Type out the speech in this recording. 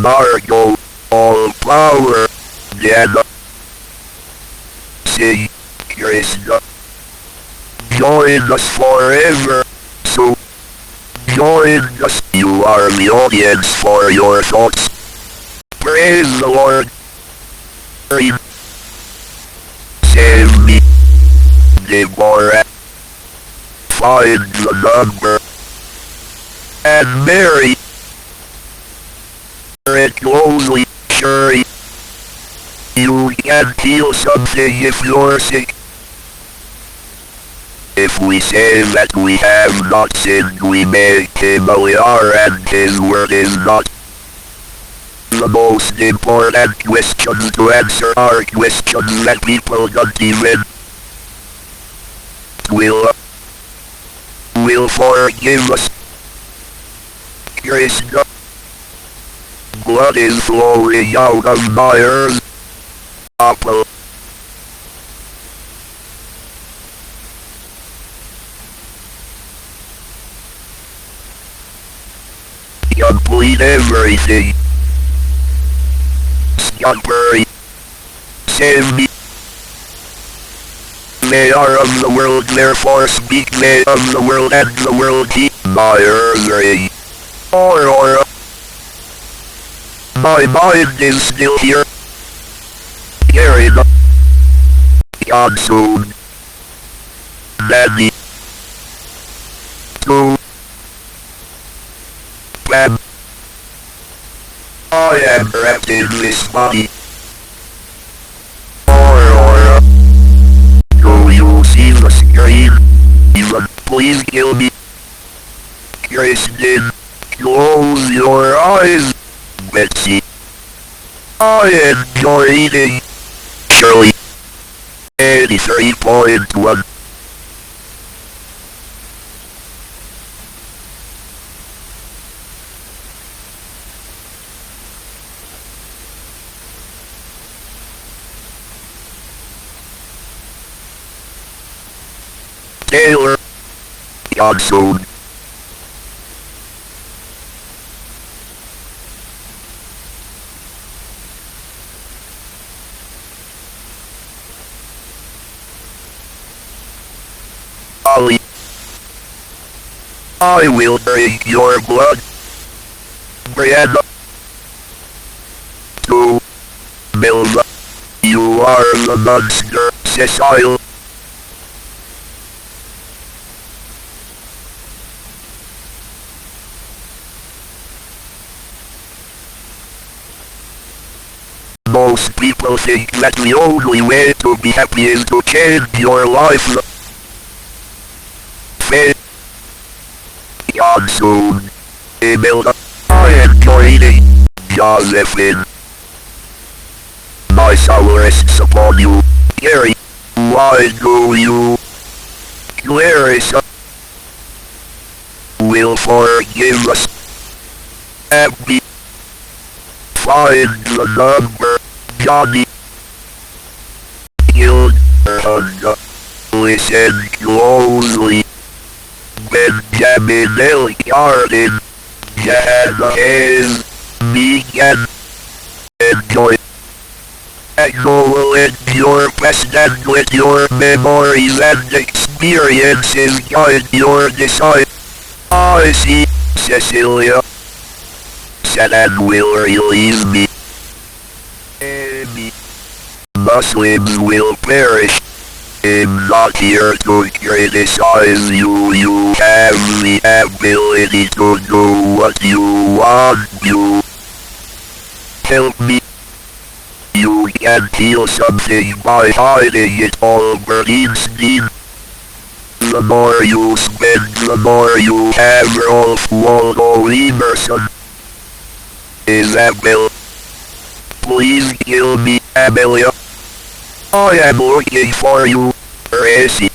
embargo, all power, Jedi, say, Krishna. Join us forever, so join us. You are the audience for your thoughts. Praise the Lord. Save me, Deborah. Find the number. And Mary. It closely, SHEREE. You can feel something if you're sick. If we say that we have not sinned, we make him a liar, and his word is not. The most important questions to answer are questions that people don't even will forgive us. Krishna. Blood is flowing out of my ears. Apple. Complete everything. Scotbury. Save me. They are of the world, therefore speak they of the world, and the world keep my earthring. Or. My mind is still here. Carry the consumed. Nanny. To. Bam. I am trapped in this body. Or. Do you see the screen? Even please kill me. Kristen, close your eyes. Betsy. I enjoy eating. SHEREE. 83.1. Taylor. Johnson. Ali. I will drink your blood. Brianna. To Milva. You are the monster, Cecile. Most people think that the only way to be happy is to change your life. Johnson. Imelda. I enjoy eating. Josephine. My soul rests upon you. Gary. Why do you? Clarissa. Will forgive us. Abby. Find the number. Johnny. Hilda. Listen closely. Benjamin L. Garden. Jana is vegan. Enjoy. Acknowledge your past and let your memories and experiences guide your design. I see, Cecilia. Satan will relieve me. Amy. Muslims will perish. I'm not here to criticize you. You have the ability to do what you want. You help me. You can feel something by hiding it all, Bernstein. The more you spend, the more you have. Rolf Waldo Emerson. Isabel. Please kill me, Amelia. I am looking for you, Tracy.